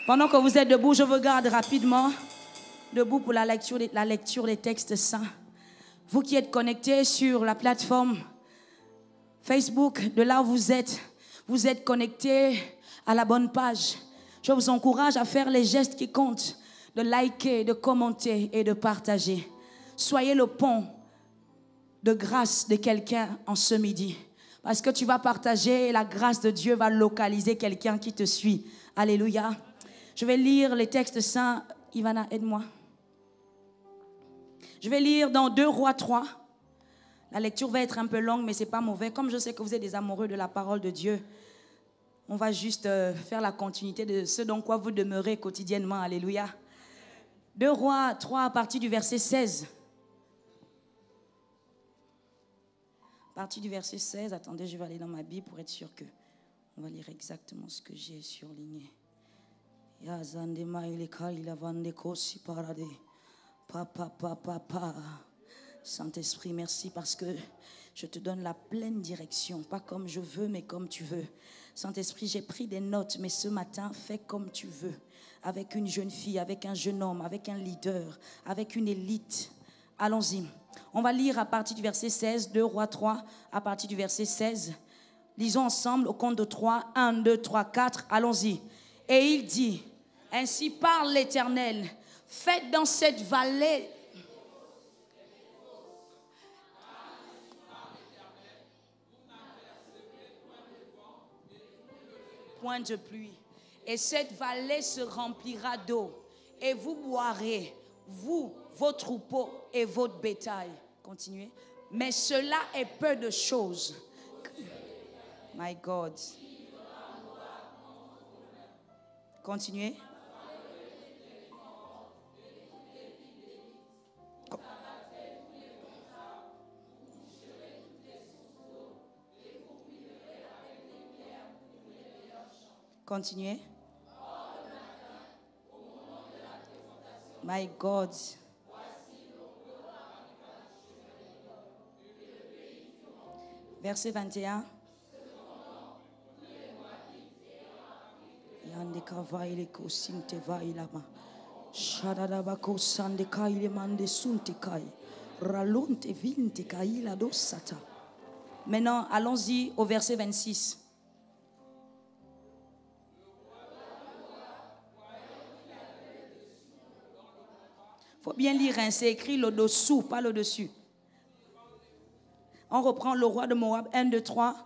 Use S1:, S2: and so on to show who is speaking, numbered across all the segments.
S1: Pendant que vous êtes debout, je vous garde rapidement debout pour la lecture des textes saints. Vous qui êtes connectés sur la plateforme Facebook, de là où vous êtes connectés à la bonne page. Je vous encourage à faire les gestes qui comptent, de liker, de commenter et de partager. Soyez le pont de grâce de quelqu'un en ce midi. Parce que tu vas partager et la grâce de Dieu va localiser quelqu'un qui te suit. Alléluia. Je vais lire les textes saints. Ivana, aide-moi. Je vais lire dans 2 Rois 3. La lecture va être un peu longue, mais ce n'est pas mauvais. Comme je sais que vous êtes des amoureux de la parole de Dieu, on va juste faire la continuité de ce dans quoi vous demeurez quotidiennement. Alléluia. 2 Rois 3 à partir du verset 16. À partir du verset 16, attendez, je vais aller dans ma Bible pour être sûr que on va lire exactement ce que j'ai surligné. Saint-Esprit, merci parce que je te donne la pleine direction, pas comme je veux, mais comme tu veux. Saint-Esprit, j'ai pris des notes, mais ce matin, fais comme tu veux. Avec une jeune fille, avec un jeune homme, avec un leader, avec une élite. Allons-y. On va lire à partir du verset 16, 2 Rois 3, à partir du verset 16. Lisons ensemble au compte de 3, 1, 2, 3, 4. Allons-y. Et il dit, ainsi parle l'Éternel, faites dans cette vallée... point de pluie. Et cette vallée se remplira d'eau. Et vous boirez, vous, vos troupeaux et votre bétail. Continuez. Mais cela est peu de choses. My God. Continuez. Continuez. My God. Verset 21. Maintenant, allons-y au verset 26. Il faut bien lire, hein, c'est écrit le dessous, pas le dessus. On reprend le roi de Moab, 1, 2, 3.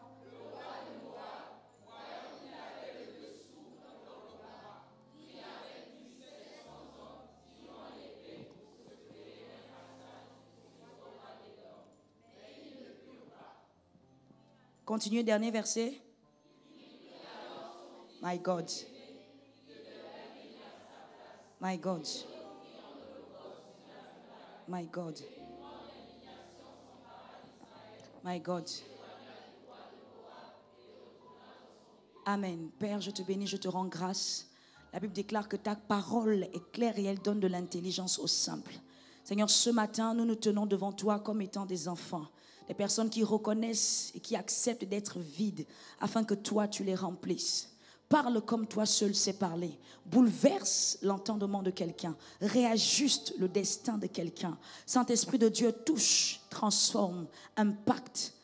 S1: Continuez, dernier verset. My God. My God. My God. My God. Amen. Père, je te bénis, je te rends grâce. La Bible déclare que ta parole est claire et elle donne de l'intelligence aux simples. Seigneur, ce matin, nous nous tenons devant toi comme étant des enfants. Des personnes qui reconnaissent et qui acceptent d'être vides afin que toi, tu les remplisses. Parle comme toi seul sais parler. Bouleverse l'entendement de quelqu'un. Réajuste le destin de quelqu'un. Saint-Esprit de Dieu, touche, transforme, impacte.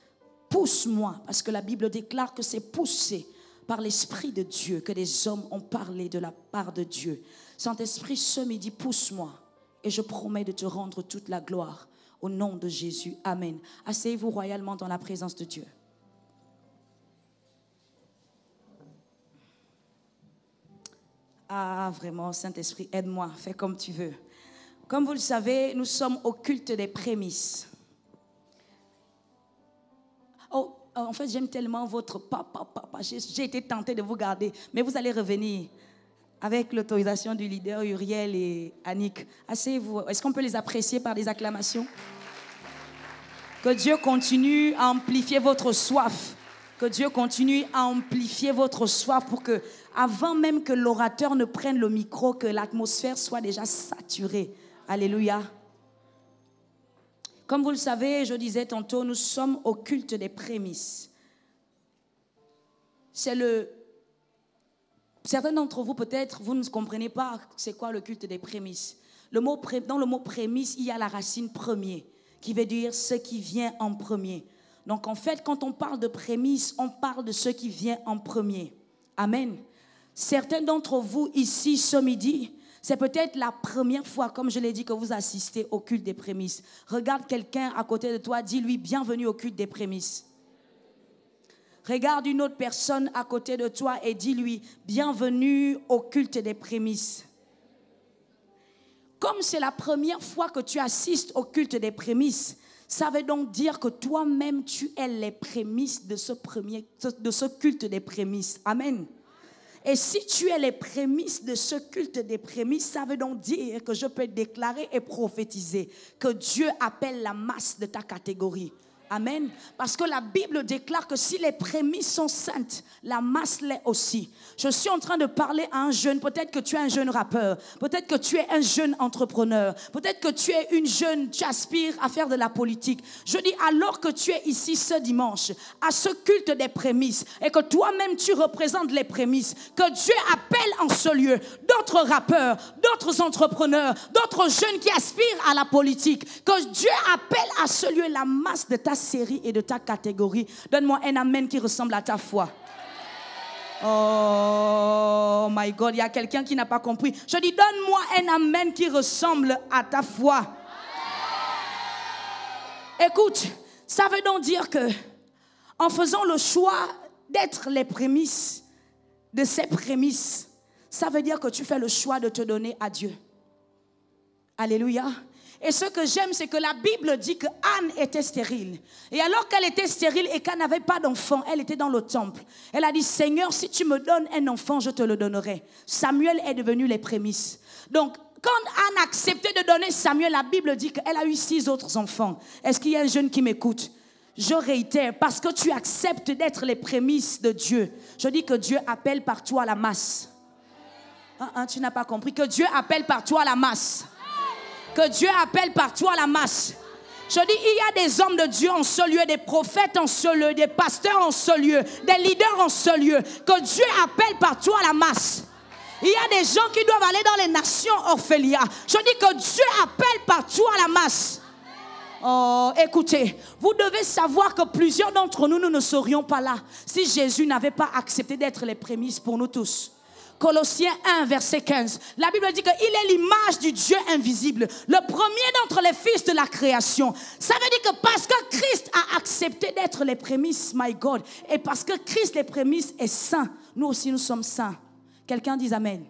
S1: Pousse-moi, parce que la Bible déclare que c'est poussé par l'Esprit de Dieu que des hommes ont parlé de la part de Dieu. Saint-Esprit, ce midi, pousse-moi et je promets de te rendre toute la gloire. Au nom de Jésus, Amen. Asseyez-vous royalement dans la présence de Dieu. Ah, vraiment, Saint-Esprit, aide-moi, fais comme tu veux. Comme vous le savez, nous sommes au culte des prémices. Oh, en fait, j'aime tellement votre papa. J'ai été tentée de vous garder, mais vous allez revenir avec l'autorisation du leader Uriel et Annick. Asseyez-vous. Est-ce qu'on peut les apprécier par des acclamations? Que Dieu continue à amplifier votre soif. Que Dieu continue à amplifier votre soif pour que, avant même que l'orateur ne prenne le micro, que l'atmosphère soit déjà saturée. Alléluia. Comme vous le savez, je disais tantôt, nous sommes au culte des prémices. C'est le Certains d'entre vous, peut-être, vous ne comprenez pas c'est quoi le culte des prémices. Dans le mot prémisse, il y a la racine premier, qui veut dire ce qui vient en premier. Donc en fait, quand on parle de prémices, on parle de ce qui vient en premier. Amen. Certains d'entre vous ici ce midi, c'est peut-être la première fois, comme je l'ai dit, que vous assistez au culte des prémices. Regarde quelqu'un à côté de toi, dis-lui bienvenue au culte des prémices. Regarde une autre personne à côté de toi et dis-lui bienvenue au culte des prémices. Comme c'est la première fois que tu assistes au culte des prémices, ça veut donc dire que toi-même tu es les prémices de ce culte des prémices. Amen. Et si tu es les prémices de ce culte des prémices, ça veut donc dire que je peux déclarer et prophétiser que Dieu appelle la masse de ta catégorie. Amen. Parce que la Bible déclare que si les prémices sont saintes, la masse l'est aussi. Je suis en train de parler à un jeune, peut-être que tu es un jeune rappeur, peut-être que tu es un jeune entrepreneur, peut-être que tu es une jeune, tu aspires à faire de la politique. Je dis alors que tu es ici ce dimanche, à ce culte des prémices, et que toi-même tu représentes les prémices, que Dieu appelle en ce lieu d'autres rappeurs, d'autres entrepreneurs, d'autres jeunes qui aspirent à la politique, que Dieu appelle à ce lieu la masse de ta série et de ta catégorie. Donne-moi un amen qui ressemble à ta foi. Oh my God, il y a quelqu'un qui n'a pas compris. Je dis, donne-moi un amen qui ressemble à ta foi. Écoute, ça veut donc dire que en faisant le choix d'être les prémices de ces prémices, ça veut dire que tu fais le choix de te donner à Dieu. Alléluia. Et ce que j'aime, c'est que la Bible dit que Anne était stérile. Et alors qu'elle était stérile et qu'elle n'avait pas d'enfant, elle était dans le temple. Elle a dit, Seigneur, si tu me donnes un enfant, je te le donnerai. Samuel est devenu les prémices. Donc, quand Anne a accepté de donner Samuel, la Bible dit qu'elle a eu 6 autres enfants. Est-ce qu'il y a un jeune qui m'écoute? Je réitère, parce que tu acceptes d'être les prémices de Dieu. Je dis que Dieu appelle par toi la masse. Tu n'as pas compris que Dieu appelle par toi la masse. Que Dieu appelle par toi la masse. Je dis, il y a des hommes de Dieu en ce lieu, des prophètes en ce lieu, des pasteurs en ce lieu, des leaders en ce lieu. Que Dieu appelle par toi la masse. Il y a des gens qui doivent aller dans les nations Ophélia. Je dis que Dieu appelle par toi la masse. Oh, écoutez, vous devez savoir que plusieurs d'entre nous, nous ne serions pas là si Jésus n'avait pas accepté d'être les prémices pour nous tous. Colossiens 1, verset 15. La Bible dit qu'il est l'image du Dieu invisible, le premier d'entre les fils de la création. Ça veut dire que parce que Christ a accepté d'être les prémices, my God, et parce que Christ, les prémices, est saint, nous aussi nous sommes saints. Quelqu'un dise Amen.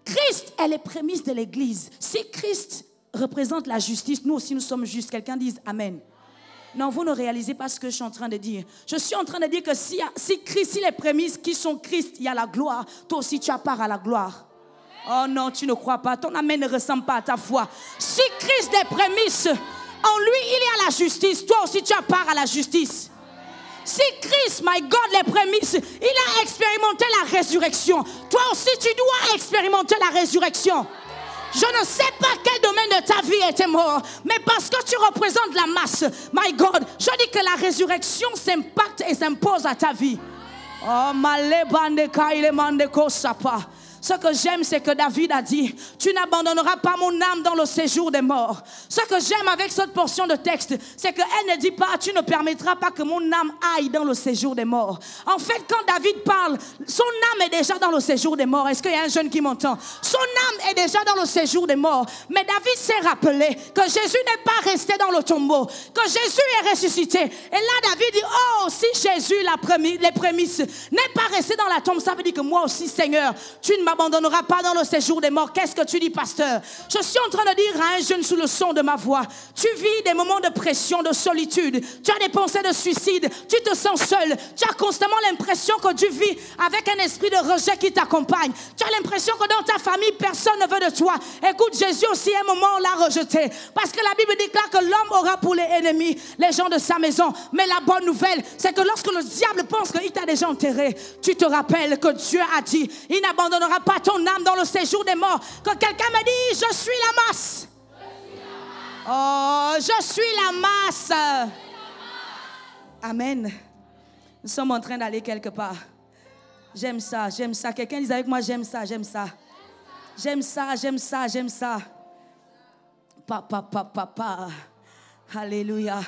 S1: Christ est les prémices de l'Église. Si Christ représente la justice, nous aussi nous sommes justes. Quelqu'un dise Amen. Non, vous ne réalisez pas ce que je suis en train de dire. Je suis en train de dire que si les prémices qui sont Christ, il y a la gloire, toi aussi tu as part à la gloire. Oh non, tu ne crois pas. Ton amen ne ressemble pas à ta foi. Si Christ est prémices, en lui il y a la justice, toi aussi tu as part à la justice. Si Christ, my God, les prémices, il a expérimenté la résurrection, toi aussi tu dois expérimenter la résurrection. Je ne sais pas quel domaine de ta vie était mort, mais parce que tu représentes la masse, my God, je dis que la résurrection s'impacte et s'impose à ta vie. Oh, ce que j'aime, c'est que David a dit, tu n'abandonneras pas mon âme dans le séjour des morts. Ce que j'aime avec cette portion de texte, c'est qu'elle ne dit pas, tu ne permettras pas que mon âme aille dans le séjour des morts. En fait, quand David parle, son âme est déjà dans le séjour des morts. Est-ce qu'il y a un jeune qui m'entend? Son âme est déjà dans le séjour des morts. Mais David s'est rappelé que Jésus n'est pas resté dans le tombeau, que Jésus est ressuscité. Et là, David dit, oh, si Jésus, les prémices, n'est pas resté dans la tombe, ça veut dire que moi aussi, Seigneur, tu ne m'abandonneras pas dans le séjour des morts. Qu'est-ce que tu dis, pasteur? Je suis en train de dire à un jeune sous le son de ma voix, tu vis des moments de pression, de solitude, tu as des pensées de suicide, tu te sens seul, tu as constamment l'impression que tu vis avec un esprit de rejet qui t'accompagne, tu as l'impression que dans ta famille personne ne veut de toi. Écoute, Jésus aussi à un moment l'a rejeté, parce que la Bible déclare que l'homme aura pour les ennemis les gens de sa maison. Mais la bonne nouvelle, c'est que lorsque le diable pense qu'il t'a déjà enterré, tu te rappelles que Dieu a dit, il n'abandonnera pas ton âme dans le séjour des morts. Quand quelqu'un me dit, je suis la masse. Oh, je suis la masse. Amen. Nous sommes en train d'aller quelque part. J'aime ça, j'aime ça. Quelqu'un dit avec moi, j'aime ça, j'aime ça. J'aime ça, j'aime ça, j'aime ça. Papa, papa, papa. Alléluia.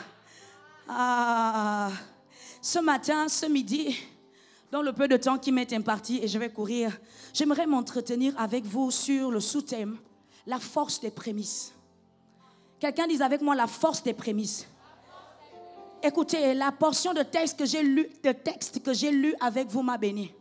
S1: Ah. Ce matin, ce midi, dans le peu de temps qui m'est imparti, et je vais courir, j'aimerais m'entretenir avec vous sur le sous-thème, la force des prémices. Quelqu'un dise avec moi la force des prémices. Écoutez, la portion de texte que j'ai lu avec vous m'a béni.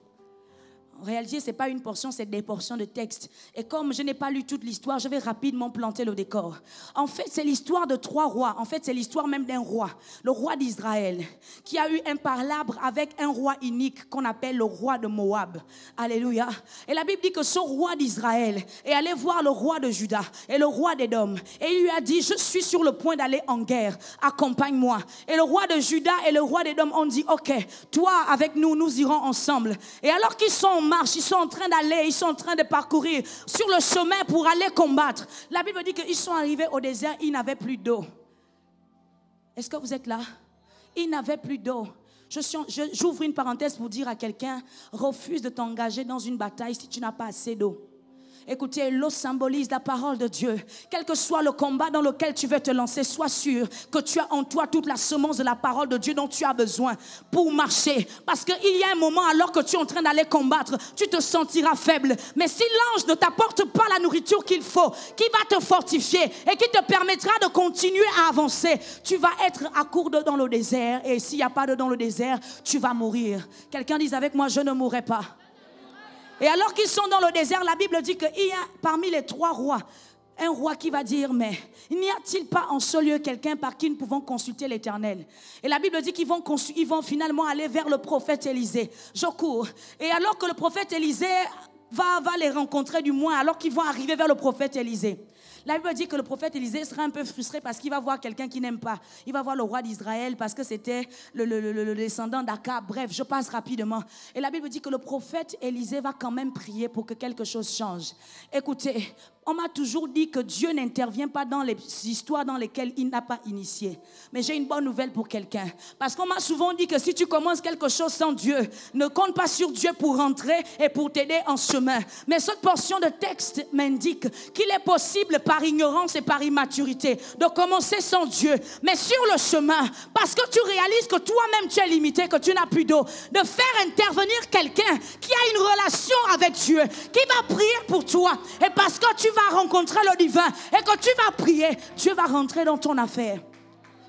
S1: En réalité, ce n'est pas une portion, c'est des portions de texte. Et comme je n'ai pas lu toute l'histoire, je vais rapidement planter le décor. En fait, c'est l'histoire de 3 rois. En fait, c'est l'histoire même d'un roi. Le roi d'Israël, qui a eu un palabre avec un roi inique qu'on appelle le roi de Moab. Alléluia. Et la Bible dit que ce roi d'Israël est allé voir le roi de Juda et le roi d'Édom. Et il lui a dit, je suis sur le point d'aller en guerre. Accompagne-moi. Et le roi de Juda et le roi d'Édom ont dit, ok, toi avec nous, nous irons ensemble. Et alors qu'ils sont en marche, ils sont en train d'aller, ils sont en train de parcourir sur le chemin pour aller combattre. La Bible dit qu'ils sont arrivés au désert, ils n'avaient plus d'eau. Est-ce que vous êtes là? Ils n'avaient plus d'eau. J'ouvre une parenthèse pour dire à quelqu'un, refuse de t'engager dans une bataille si tu n'as pas assez d'eau. Écoutez, l'eau symbolise la parole de Dieu. Quel que soit le combat dans lequel tu veux te lancer, sois sûr que tu as en toi toute la semence de la parole de Dieu dont tu as besoin pour marcher. Parce qu'il y a un moment, alors que tu es en train d'aller combattre, tu te sentiras faible. Mais si l'ange ne t'apporte pas la nourriture qu'il faut, qui va te fortifier et qui te permettra de continuer à avancer, tu vas être à court d'eau dans le désert. Et s'il n'y a pas d'eau dans le désert, tu vas mourir. Quelqu'un dise avec moi, je ne mourrai pas. Et alors qu'ils sont dans le désert, la Bible dit qu'il y a parmi les 3 rois, un roi qui va dire, mais n'y a-t-il pas en ce lieu quelqu'un par qui nous pouvons consulter l'Éternel? Et la Bible dit qu'ils vont finalement aller vers le prophète Élisée. Je cours. Et alors que le prophète Élisée va les rencontrer du moins, alors qu'ils vont arriver vers le prophète Élisée. La Bible dit que le prophète Élisée sera un peu frustré parce qu'il va voir quelqu'un qu'il n'aime pas. Il va voir le roi d'Israël parce que c'était le descendant d'Akab. Bref, je passe rapidement. Et la Bible dit que le prophète Élisée va quand même prier pour que quelque chose change. Écoutez, on m'a toujours dit que Dieu n'intervient pas dans les histoires dans lesquelles il n'a pas initié. Mais j'ai une bonne nouvelle pour quelqu'un. Parce qu'on m'a souvent dit que si tu commences quelque chose sans Dieu, ne compte pas sur Dieu pour rentrer et pour t'aider en chemin. Mais cette portion de texte m'indique qu'il est possible par ignorance et par immaturité de commencer sans Dieu. Mais sur le chemin, parce que tu réalises que toi-même tu es limité, que tu n'as plus d'eau, de faire intervenir quelqu'un qui a une relation avec Dieu, qui va prier pour toi. Et parce que tu vas rencontrer le divin et que tu vas prier, Dieu va rentrer dans ton affaire.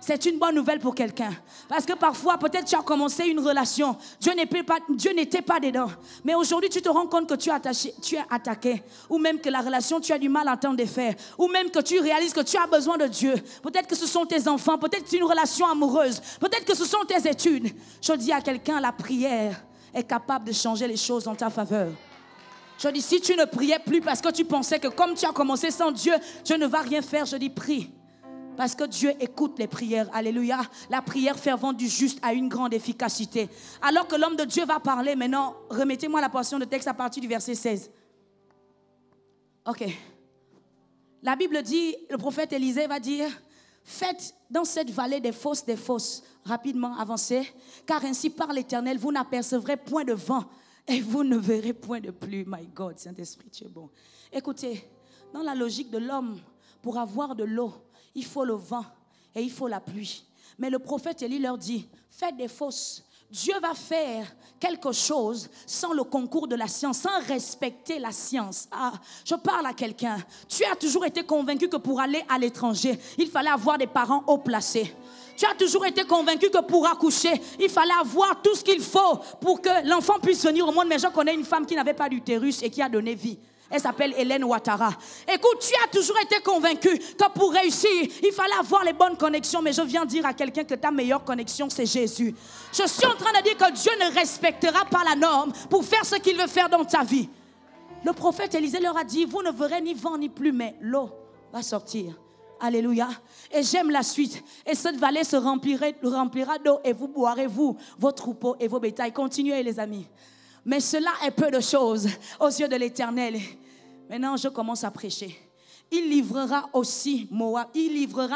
S1: C'est une bonne nouvelle pour quelqu'un. Parce que parfois, peut-être tu as commencé une relation. Dieu n'était pas dedans. Mais aujourd'hui, tu te rends compte que tu es attaqué. Ou même que la relation, tu as du mal à t'en défaire. Ou même que tu réalises que tu as besoin de Dieu. Peut-être que ce sont tes enfants. Peut-être que c'est une relation amoureuse. Peut-être que ce sont tes études. Je dis à quelqu'un, la prière est capable de changer les choses en ta faveur. Je dis, si tu ne priais plus parce que tu pensais que comme tu as commencé sans Dieu, Dieu ne va rien faire, je dis, prie. Parce que Dieu écoute les prières. Alléluia. La prière fervente du juste a une grande efficacité. Alors que l'homme de Dieu va parler, maintenant, remettez-moi la portion de texte à partir du verset 16. Ok. La Bible dit, le prophète Élisée va dire, faites dans cette vallée des fosses, rapidement avancez, car ainsi par l'Éternel, vous n'apercevrez point de vent et vous ne verrez point de pluie. My God, Saint-Esprit, tu es bon. Écoutez, dans la logique de l'homme, pour avoir de l'eau, il faut le vent et il faut la pluie. Mais le prophète Élie leur dit, faites des fosses. Dieu va faire quelque chose sans le concours de la science, sans respecter la science. Ah, je parle à quelqu'un. Tu as toujours été convaincu que pour aller à l'étranger, il fallait avoir des parents haut placés. Tu as toujours été convaincu que pour accoucher, il fallait avoir tout ce qu'il faut pour que l'enfant puisse venir au monde. Mais je connais une femme qui n'avait pas d'utérus et qui a donné vie. Elle s'appelle Hélène Ouattara. Écoute, tu as toujours été convaincu que pour réussir, il fallait avoir les bonnes connexions. Mais je viens dire à quelqu'un que ta meilleure connexion, c'est Jésus. Je suis en train de dire que Dieu ne respectera pas la norme pour faire ce qu'il veut faire dans ta vie. Le prophète Élisée leur a dit, vous ne verrez ni vent ni pluie, mais l'eau va sortir. Alléluia. Et j'aime la suite. Et cette vallée se remplira d'eau et vous boirez, vous, vos troupeaux et vos bétails. Continuez, les amis. Mais cela est peu de choses aux yeux de l'Éternel. Maintenant, je commence à prêcher. Il livrera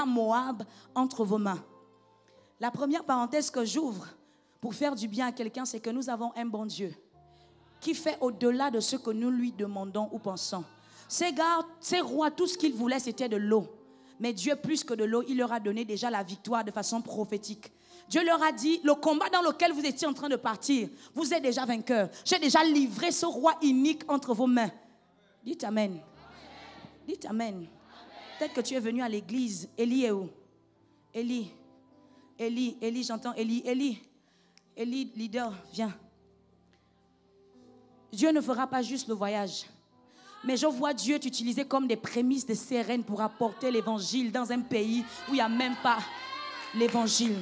S1: Moab entre vos mains. La première parenthèse que j'ouvre pour faire du bien à quelqu'un, c'est que nous avons un bon Dieu. qui fait au-delà de ce que nous lui demandons ou pensons. Ces gars, ces rois, tout ce qu'ils voulaient, c'était de l'eau. Mais Dieu, plus que de l'eau, il leur a donné déjà la victoire de façon prophétique. Dieu leur a dit, le combat dans lequel vous étiez en train de partir, vous êtes déjà vainqueur. J'ai déjà livré ce roi unique entre vos mains. Dites Amen. Dites Amen. Peut-être que tu es venu à l'église. Élie est où? Élie, j'entends Élie. Élie, leader, viens. Dieu ne fera pas juste le voyage. Mais je vois Dieu t'utiliser comme des prémices de sirènes pour apporter l'évangile dans un pays où il n'y a même pas l'évangile.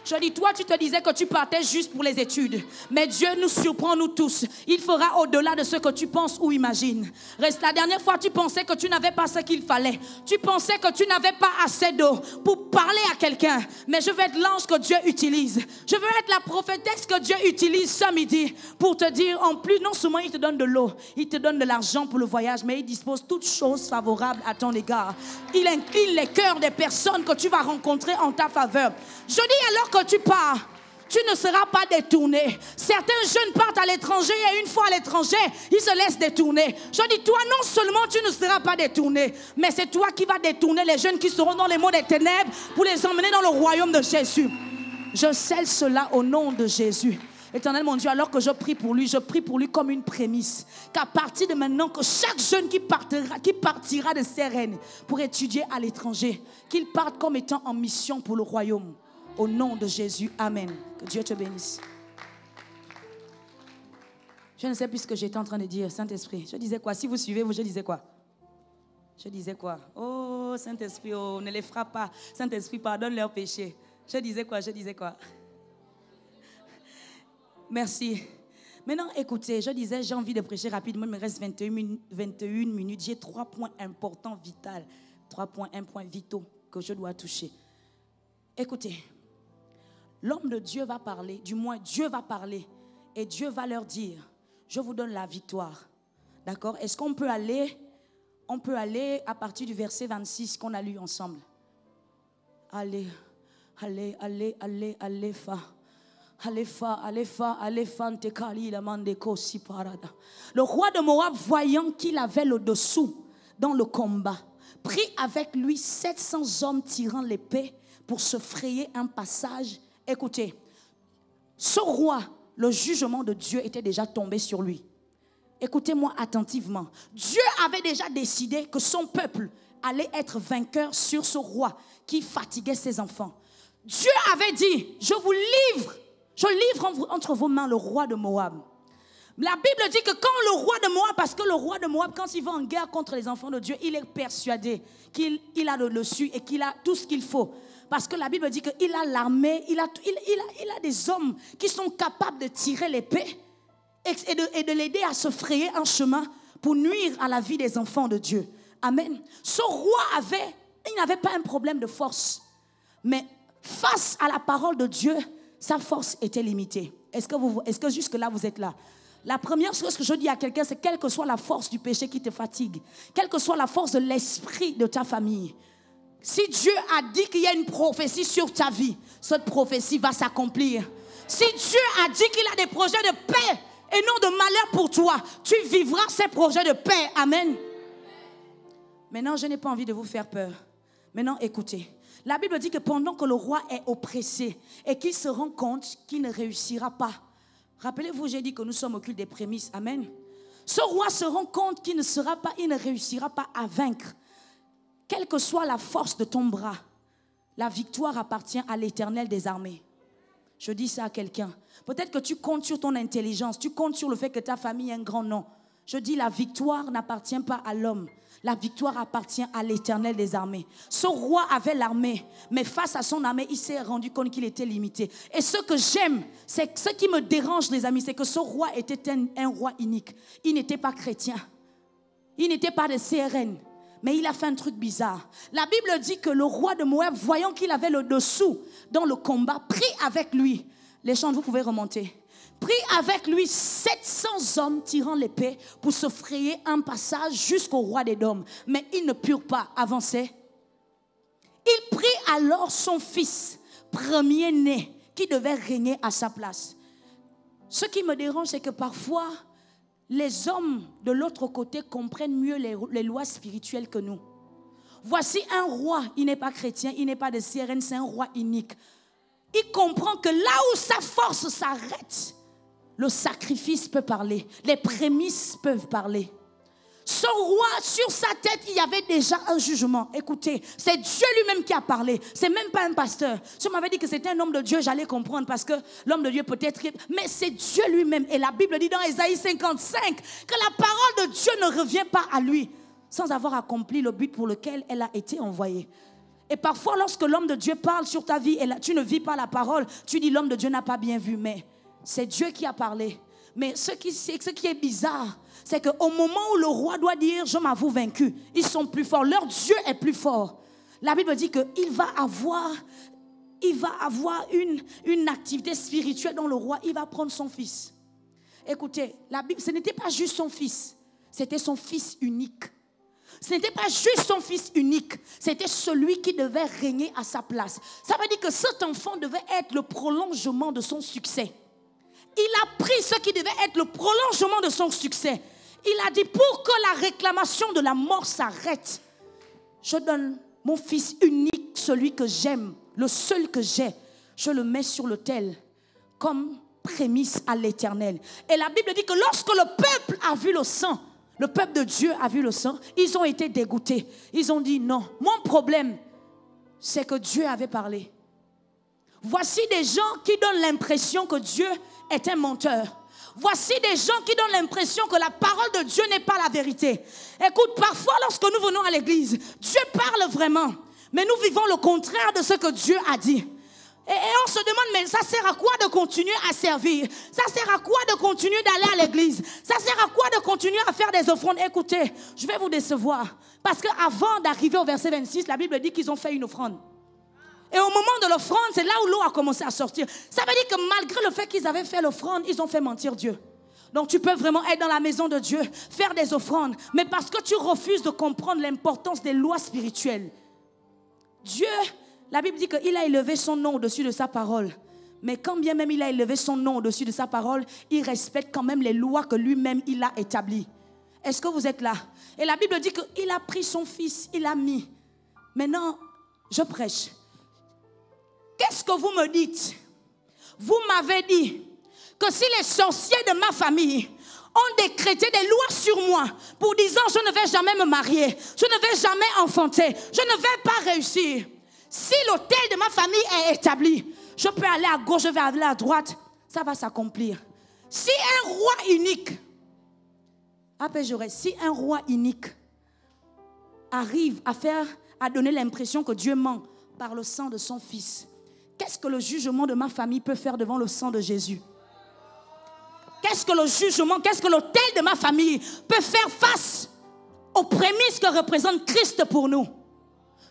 S1: Je dis, toi, tu te disais que tu partais juste pour les études. Mais Dieu nous surprend, nous tous. Il fera au-delà de ce que tu penses ou imagines. La dernière fois, tu pensais que tu n'avais pas ce qu'il fallait. Tu pensais que tu n'avais pas assez d'eau pour parler à quelqu'un. Mais je veux être l'ange que Dieu utilise. Je veux être la prophétesse que Dieu utilise ce midi pour te dire, en plus, non seulement il te donne de l'eau, il te donne de l'argent pour le voyage, mais il dispose toutes choses favorables à ton égard. Il incline les cœurs des personnes que tu vas rencontrer en ta faveur. Je dis alors que tu pars, tu ne seras pas détourné. Certains jeunes partent à l'étranger et une fois à l'étranger, ils se laissent détourner. Je dis, toi, non seulement tu ne seras pas détourné, mais c'est toi qui vas détourner les jeunes qui seront dans les monts des ténèbres pour les emmener dans le royaume de Jésus. Je scelle cela au nom de Jésus. Éternel mon Dieu, alors que je prie pour lui comme une prémisse. Qu'à partir de maintenant, que chaque jeune qui partira de ses rênes pour étudier à l'étranger, qu'il parte comme étant en mission pour le royaume. Au nom de Jésus, Amen. Que Dieu te bénisse. Je ne sais plus ce que j'étais en train de dire, Saint-Esprit. Je disais quoi? Si vous suivez, je disais quoi? Je disais quoi? Oh, Saint-Esprit, oh, ne les frappe pas. Saint-Esprit, pardonne leurs péchés. Je disais quoi? Merci. Maintenant, écoutez, je disais, j'ai envie de prêcher rapidement. Il me reste 21 minutes. J'ai 3 points importants, vitaux. 3 points, 1 point vitaux que je dois toucher. Écoutez. L'homme de Dieu va parler, du moins Dieu va parler et Dieu va leur dire, je vous donne la victoire. D'accord? Est-ce qu'on peut aller, à partir du verset 26 qu'on a lu ensemble. Allez, fa. Le roi de Moab, voyant qu'il avait le dessous dans le combat, prit avec lui 700 hommes tirant l'épée pour se frayer un passage. Écoutez, ce roi, le jugement de Dieu était déjà tombé sur lui. Écoutez-moi attentivement. Dieu avait déjà décidé que son peuple allait être vainqueur sur ce roi qui fatiguait ses enfants. Dieu avait dit, je livre entre vos mains le roi de Moab. La Bible dit que quand le roi de Moab, parce que le roi de Moab, quand il va en guerre contre les enfants de Dieu, il est persuadé qu'il a le dessus et qu'il a tout ce qu'il faut. Parce que la Bible dit qu'il a l'armée, il a des hommes qui sont capables de tirer l'épée et de l'aider à se frayer un chemin pour nuire à la vie des enfants de Dieu. Amen. Ce roi il n'avait pas un problème de force. Mais face à la parole de Dieu, sa force était limitée. Est-ce que jusque-là vous êtes là? La première chose que je dis à quelqu'un, c'est quelle que soit la force du péché qui te fatigue, quelle que soit la force de l'esprit de ta famille, si Dieu a dit qu'il y a une prophétie sur ta vie, cette prophétie va s'accomplir. Si Dieu a dit qu'il a des projets de paix et non de malheur pour toi, tu vivras ces projets de paix. Amen. Maintenant, je n'ai pas envie de vous faire peur. Maintenant, écoutez. La Bible dit que pendant que le roi est oppressé et qu'il se rend compte qu'il ne réussira pas. Rappelez-vous, j'ai dit que nous sommes au culte des prémices. Amen. Ce roi se rend compte qu'il ne réussira pas à vaincre. Quelle que soit la force de ton bras, la victoire appartient à l'Éternel des armées. Je dis ça à quelqu'un. Peut-être que tu comptes sur ton intelligence, tu comptes sur le fait que ta famille ait un grand nom. Je dis la victoire n'appartient pas à l'homme. La victoire appartient à l'Éternel des armées. Ce roi avait l'armée, mais face à son armée, il s'est rendu compte qu'il était limité. Et ce que j'aime, c'est ce qui me dérange, les amis, c'est que ce roi était un roi unique. Il n'était pas chrétien. Il n'était pas de CRN. Mais il a fait un truc bizarre. La Bible dit que le roi de Moab, voyant qu'il avait le dessous dans le combat, prit avec lui, les chants, vous pouvez remonter, prit avec lui 700 hommes tirant l'épée pour se frayer un passage jusqu'au roi d'Édom. Mais ils ne purent pas avancer. Il prit alors son fils, premier-né, qui devait régner à sa place. Ce qui me dérange, c'est que parfois, les hommes de l'autre côté comprennent mieux les lois spirituelles que nous. Voici un roi, il n'est pas chrétien, il n'est pas de CRN, c'est un roi unique. Il comprend que là où sa force s'arrête, le sacrifice peut parler, les prémices peuvent parler. Son roi, sur sa tête, il y avait déjà un jugement. Écoutez, c'est Dieu lui-même qui a parlé. C'est même pas un pasteur. Si on m'avait dit que c'était un homme de Dieu, j'allais comprendre parce que l'homme de Dieu peut-être... Mais c'est Dieu lui-même. Et la Bible dit dans Ésaïe 55 que la parole de Dieu ne revient pas à lui sans avoir accompli le but pour lequel elle a été envoyée. Et parfois, lorsque l'homme de Dieu parle sur ta vie et tu ne vis pas la parole, tu dis l'homme de Dieu n'a pas bien vu. Mais c'est Dieu qui a parlé. Mais ce qui est bizarre, c'est qu'au moment où le roi doit dire « je m'avoue vaincu », ils sont plus forts. Leur Dieu est plus fort. La Bible dit qu'il va avoir une activité spirituelle dans le roi. Il va prendre son fils. Écoutez, la Bible, ce n'était pas juste son fils. C'était son fils unique. Ce n'était pas juste son fils unique. C'était celui qui devait régner à sa place. Ça veut dire que cet enfant devait être le prolongement de son succès. Il a pris ce qui devait être le prolongement de son succès. Il a dit, pour que la réclamation de la mort s'arrête, je donne mon fils unique, celui que j'aime, le seul que j'ai, je le mets sur l'autel comme prémisse à l'Éternel. Et la Bible dit que lorsque le peuple a vu le sang, le peuple de Dieu a vu le sang, ils ont été dégoûtés. Ils ont dit non, mon problème, c'est que Dieu avait parlé. Voici des gens qui donnent l'impression que Dieu est un menteur. Voici des gens qui donnent l'impression que la parole de Dieu n'est pas la vérité. Écoute, parfois lorsque nous venons à l'église, Dieu parle vraiment, mais nous vivons le contraire de ce que Dieu a dit. Et on se demande, mais ça sert à quoi de continuer à servir? Ça sert à quoi de continuer d'aller à l'église? Ça sert à quoi de continuer à faire des offrandes? Écoutez, je vais vous décevoir. Parce qu'avant d'arriver au verset 26, la Bible dit qu'ils ont fait une offrande. Et au moment de l'offrande, c'est là où l'eau a commencé à sortir. Ça veut dire que malgré le fait qu'ils avaient fait l'offrande, ils ont fait mentir Dieu. Donc tu peux vraiment être dans la maison de Dieu, faire des offrandes, mais parce que tu refuses de comprendre l'importance des lois spirituelles. Dieu, la Bible dit qu'il a élevé son nom au-dessus de sa parole. Mais quand bien même il a élevé son nom au-dessus de sa parole, il respecte quand même les lois que lui-même il a établies. Est-ce que vous êtes là? Et la Bible dit qu'il a pris son fils, il l'a mis. Maintenant, je prêche. Qu'est-ce que vous me dites? Vous m'avez dit que si les sorciers de ma famille ont décrété des lois sur moi pour disant je ne vais jamais me marier, je ne vais jamais enfanter, je ne vais pas réussir. Si l'autel de ma famille est établi, je peux aller à gauche, je vais aller à droite, ça va s'accomplir. Si un roi unique, si un roi unique arrive à donner l'impression que Dieu ment par le sang de son fils, qu'est-ce que le jugement de ma famille peut faire devant le sang de Jésus? Qu'est-ce que le jugement, qu'est-ce que l'autel de ma famille peut faire face aux prémices que représente Christ pour nous?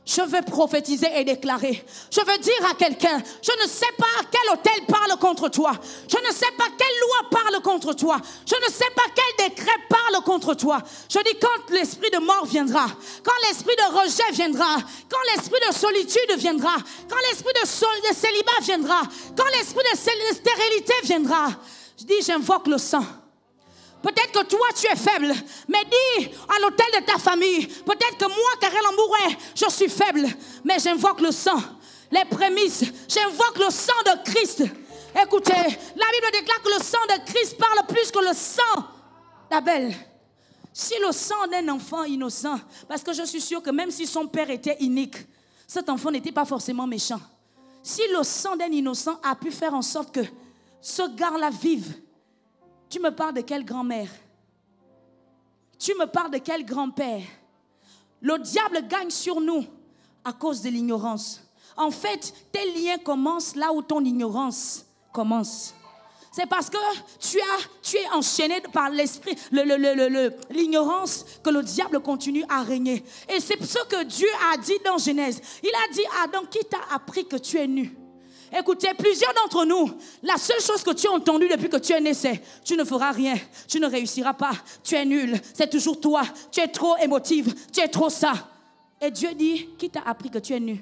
S1: Je veux prophétiser et déclarer. Je veux dire à quelqu'un, je ne sais pas quel autel parle contre toi. Je ne sais pas quelle loi parle contre toi. Je ne sais pas quel décret parle contre toi. Je dis quand l'esprit de mort viendra, quand l'esprit de rejet viendra, quand l'esprit de solitude viendra, quand l'esprit de célibat viendra, quand l'esprit de stérilité viendra, je dis j'invoque le sang. Peut-être que toi tu es faible, mais dis à l'autel de ta famille, peut-être que moi, Karel Ambouret, je suis faible, mais j'invoque le sang, les prémices, j'invoque le sang de Christ. Écoutez, la Bible déclare que le sang de Christ parle plus que le sang d'Abel. Si le sang d'un enfant innocent, parce que je suis sûre que même si son père était inique, cet enfant n'était pas forcément méchant. Si le sang d'un innocent a pu faire en sorte que ce gars-là vive, tu me parles de quelle grand-mère? Tu me parles de quel grand-père? Le diable gagne sur nous à cause de l'ignorance. En fait, tes liens commencent là où ton ignorance commence. C'est parce que tu es enchaîné par l'esprit, l'ignorance, que le diable continue à régner. Et c'est ce que Dieu a dit dans Genèse. Il a dit à Adam, qui t'a appris que tu es nu? Écoutez, plusieurs d'entre nous, la seule chose que tu as entendue depuis que tu es né, c'est tu ne feras rien, tu ne réussiras pas, tu es nul, c'est toujours toi, tu es trop émotive, tu es trop ça. Et Dieu dit, qui t'a appris que tu es nu?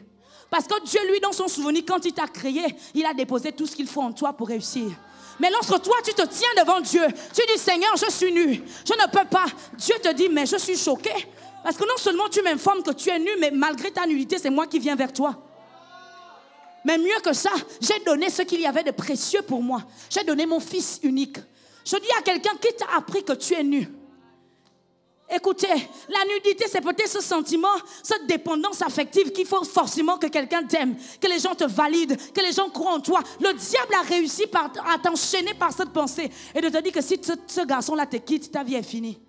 S1: Parce que Dieu, lui, dans son souvenir, quand il t'a créé, il a déposé tout ce qu'il faut en toi pour réussir. Mais lorsque toi, tu te tiens devant Dieu, tu dis, Seigneur, je suis nu, je ne peux pas. Dieu te dit, mais je suis choqué. Parce que non seulement tu m'informes que tu es nu, mais malgré ta nudité, c'est moi qui viens vers toi. Mais mieux que ça, j'ai donné ce qu'il y avait de précieux pour moi. J'ai donné mon fils unique. Je dis à quelqu'un qui t'a appris que tu es nu. Écoutez, la nudité, c'est peut-être ce sentiment, cette dépendance affective qu'il faut forcément que quelqu'un t'aime, que les gens te valident, que les gens croient en toi. Le diable a réussi à t'enchaîner par cette pensée et de te dire que si ce garçon-là te quitte, ta vie est finie.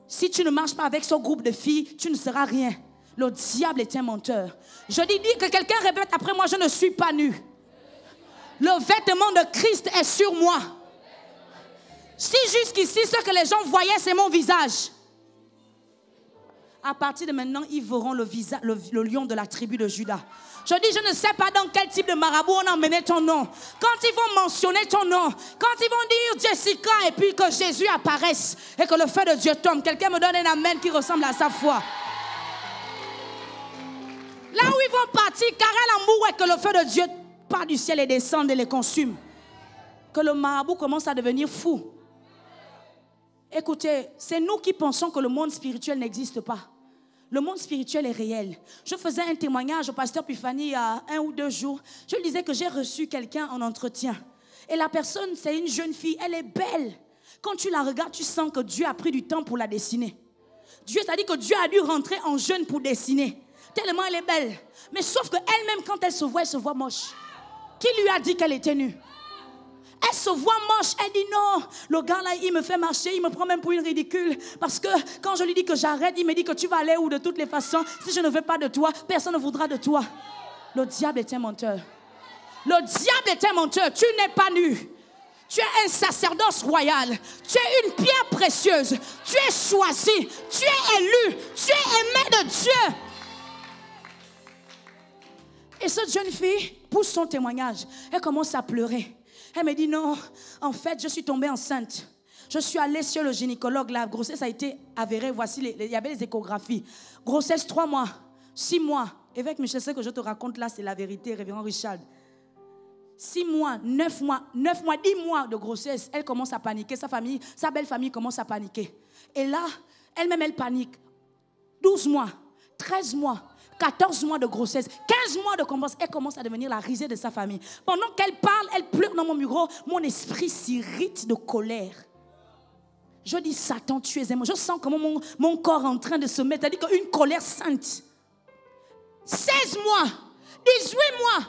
S1: Si tu ne marches pas avec ce groupe de filles, tu ne seras rien. Le diable est un menteur. Je dis que quelqu'un répète après moi, je ne suis pas nu. Le vêtement de Christ est sur moi. Si jusqu'ici, ce que les gens voyaient, c'est mon visage. À partir de maintenant, ils verront le lion de la tribu de Juda. Je dis, je ne sais pas dans quel type de marabout on a emmené ton nom. Quand ils vont mentionner ton nom, quand ils vont dire Jessica et puis que Jésus apparaisse et que le feu de Dieu tombe, quelqu'un me donne un amen qui ressemble à sa foi. Là où ils vont partir, car l'amour est que le feu de Dieu part du ciel et descende et les consume. Que le marabout commence à devenir fou. Écoutez, c'est nous qui pensons que le monde spirituel n'existe pas. Le monde spirituel est réel. Je faisais un témoignage au pasteur Pifani il y a 1 ou 2 jours. Je lui disais que j'ai reçu quelqu'un en entretien. Et la personne, c'est une jeune fille, elle est belle. Quand tu la regardes, tu sens que Dieu a pris du temps pour la dessiner. Dieu t'a dit que Dieu a dû rentrer en jeûne pour dessiner. Tellement elle est belle. Mais sauf qu'elle-même, quand elle se voit moche. Qui lui a dit qu'elle était nue? Elle se voit moche, elle dit non, le gars là il me fait marcher, il me prend même pour une ridicule. Parce que quand je lui dis que j'arrête, il me dit que tu vas aller où de toutes les façons. Si je ne veux pas de toi, personne ne voudra de toi. Le diable est un menteur. Le diable est un menteur, tu n'es pas nu. Tu es un sacerdoce royal, tu es une pierre précieuse, tu es choisi, tu es élu, tu es aimé de Dieu. Et cette jeune fille pousse son témoignage, elle commence à pleurer. Elle me dit non, en fait, je suis tombée enceinte. Je suis allée chez le gynécologue, la grossesse a été avérée. Voici, il y avait les échographies. Grossesse 3 mois, 6 mois. Évêque Michel, ce que je te raconte là, c'est la vérité, révérend Richard. 6 mois, 9 mois, 10 mois de grossesse. Elle commence à paniquer, sa belle famille commence à paniquer. Et là, elle-même, elle panique. 12 mois, 13 mois. 14 mois de grossesse, 15 mois de combat, elle commence à devenir la risée de sa famille. Pendant qu'elle parle, elle pleure dans mon bureau, mon esprit s'irrite de colère. Je dis, Satan, tu es aimant. Je sens comment mon corps est en train de se mettre, c'est-à-dire qu'une colère sainte. 16 mois, 18 mois,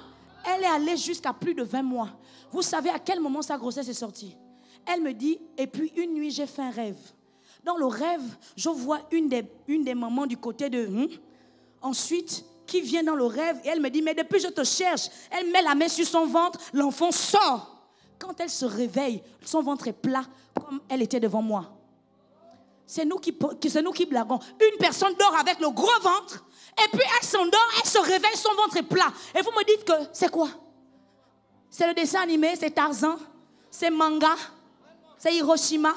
S1: elle est allée jusqu'à plus de 20 mois. Vous savez à quel moment sa grossesse est sortie? Elle me dit, et puis une nuit, j'ai fait un rêve. Dans le rêve, je vois une des mamans du côté de... Ensuite, qui vient dans le rêve et elle me dit, mais depuis je te cherche. Elle met la main sur son ventre, l'enfant sort. Quand elle se réveille, son ventre est plat comme elle était devant moi. C'est nous qui blaguons. Une personne dort avec le gros ventre et puis elle s'endort, elle se réveille, son ventre est plat. Et vous me dites que c'est quoi? C'est le dessin animé, c'est Tarzan, c'est manga, c'est Hiroshima.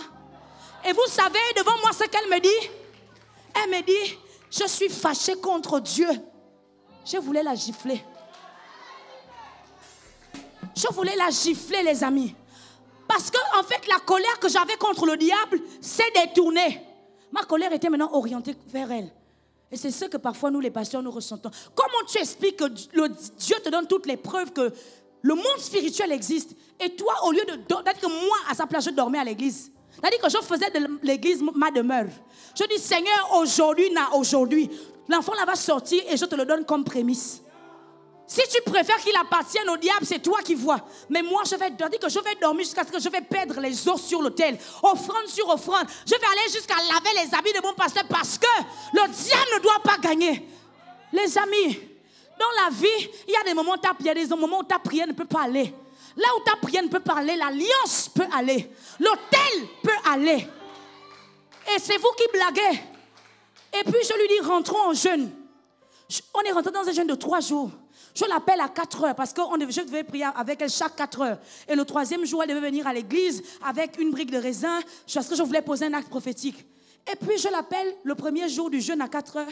S1: Et vous savez devant moi ce qu'elle me dit? Elle me dit, je suis fâchée contre Dieu. Je voulais la gifler. Je voulais la gifler, les amis. Parce que, en fait, la colère que j'avais contre le diable s'est détournée. Ma colère était maintenant orientée vers elle. Et c'est ce que parfois nous, les pasteurs, nous ressentons. Comment tu expliques que Dieu te donne toutes les preuves que le monde spirituel existe et toi, au lieu de dormir, que moi, à sa place, je dormais à l'église. C'est-à-dire que je faisais de l'église ma demeure. Je dis, Seigneur, aujourd'hui, l'enfant là va sortir et je te le donne comme prémisse. Si tu préfères qu'il appartienne au diable, c'est toi qui vois. Mais moi, je vais dormir jusqu'à ce que je vais perdre les os sur l'autel. Offrande sur offrande. Je vais aller jusqu'à laver les habits de mon pasteur parce que le diable ne doit pas gagner. Les amis, dans la vie, il y a des moments où ta prière ne peut pas aller. Là où ta prière ne peut pas aller, l'alliance peut aller. L'autel peut aller. Et c'est vous qui blaguez. Et puis je lui dis, rentrons en jeûne. On est rentré dans un jeûne de 3 jours. Je l'appelle à 4 heures parce que je devais prier avec elle chaque 4 heures. Et le 3e jour, elle devait venir à l'église avec une brique de raisin parce que je voulais poser un acte prophétique. Et puis je l'appelle le premier jour du jeûne à 4 heures.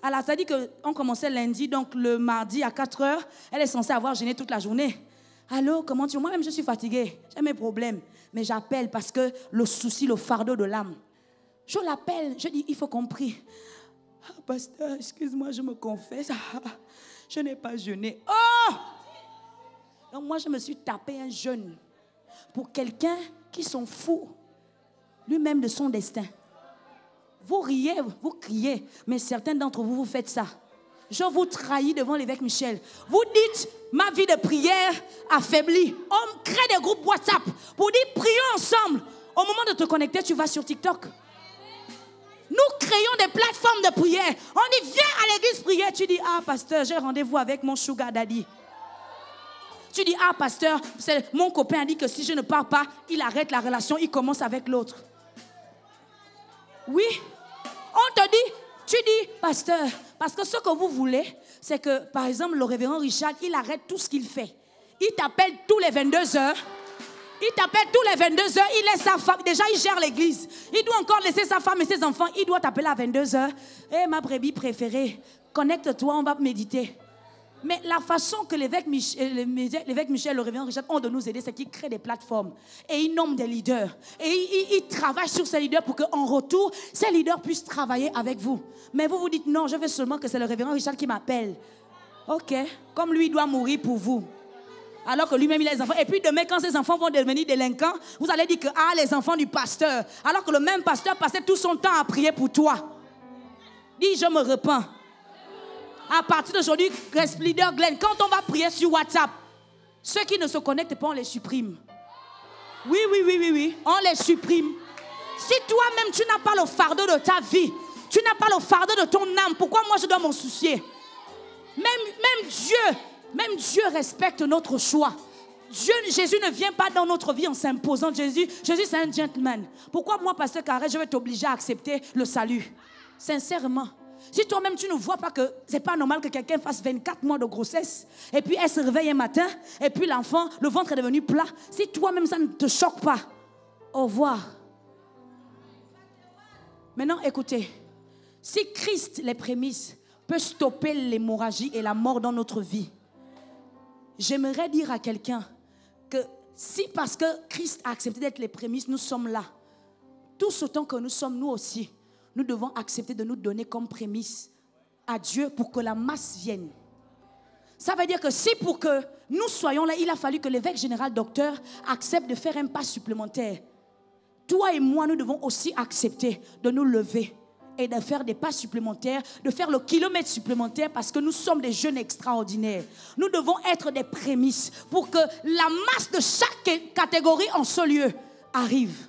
S1: Alors ça dit qu'on commençait lundi, donc le mardi à 4 heures, elle est censée avoir jeûné toute la journée. Allô, comment tu vas? Moi-même, je suis fatiguée. J'ai mes problèmes. Mais j'appelle parce que le souci, le fardeau de l'âme. Je l'appelle. Je dis, il faut qu'on prie. Ah, pasteur, excuse-moi, je me confesse. Je n'ai pas jeûné. Oh! Donc moi, je me suis tapé un jeûne pour quelqu'un qui s'en fout lui-même de son destin. Vous riez, vous criez, mais certains d'entre vous, vous faites ça. Je vous trahis devant l'évêque Michel. Vous dites, ma vie de prière affaiblie. On crée des groupes WhatsApp pour dire, prions ensemble. Au moment de te connecter, tu vas sur TikTok. Nous créons des plateformes de prière. On dit, viens à l'église prière. Tu dis, ah pasteur, j'ai rendez-vous avec mon sugar daddy. Tu dis, ah pasteur, mon copain a dit que si je ne pars pas, il arrête la relation, il commence avec l'autre. Oui, on te dit, tu dis, pasteur, parce que ce que vous voulez, c'est que, par exemple, le révérend Richard, il arrête tout ce qu'il fait. Il t'appelle tous les 22 heures. Il t'appelle tous les 22 heures, il laisse sa femme. Déjà, il gère l'église. Il doit encore laisser sa femme et ses enfants. Il doit t'appeler à 22 heures. Eh, ma brebis préférée, connecte-toi, on va méditer. Mais la façon que l'évêque Michel, le révérend Richard ont de nous aider, c'est qu'ils créent des plateformes. Et ils nomment des leaders. Et ils travaillent sur ces leaders pour qu'en retour, ces leaders puissent travailler avec vous. Mais vous vous dites, non, je veux seulement que c'est le révérend Richard qui m'appelle. Ok, comme lui, il doit mourir pour vous. Alors que lui-même, il a des enfants. Et puis demain, quand ces enfants vont devenir délinquants, vous allez dire que, ah, les enfants du pasteur. Alors que le même pasteur passait tout son temps à prier pour toi. Dis, je me repens. À partir d'aujourd'hui, leader Glenn, quand on va prier sur WhatsApp, ceux qui ne se connectent pas, on les supprime. Oui. On les supprime. Si toi-même, tu n'as pas le fardeau de ta vie, tu n'as pas le fardeau de ton âme, pourquoi moi je dois m'en soucier? Même Dieu respecte notre choix. Jésus ne vient pas dans notre vie en s'imposant. Jésus c'est un gentleman. Pourquoi moi, pasteur Carré, je vais t'obliger à accepter le salut? Sincèrement. Si toi-même tu ne vois pas que c'est pas normal que quelqu'un fasse 24 mois de grossesse et puis elle se réveille un matin et puis l'enfant, le ventre est devenu plat. Si toi-même ça ne te choque pas, au revoir. Maintenant écoutez, si Christ, les prémices, peut stopper l'hémorragie et la mort dans notre vie, j'aimerais dire à quelqu'un que si parce que Christ a accepté d'être les prémices, nous sommes là, tout ce temps que nous sommes, nous aussi, nous devons accepter de nous donner comme prémisse à Dieu pour que la masse vienne. Ça veut dire que si pour que nous soyons là, il a fallu que l'évêque général docteur accepte de faire un pas supplémentaire. Toi et moi, nous devons aussi accepter de nous lever et de faire des pas supplémentaires, de faire le kilomètre supplémentaire parce que nous sommes des jeunes extraordinaires. Nous devons être des prémices pour que la masse de chaque catégorie en ce lieu arrive.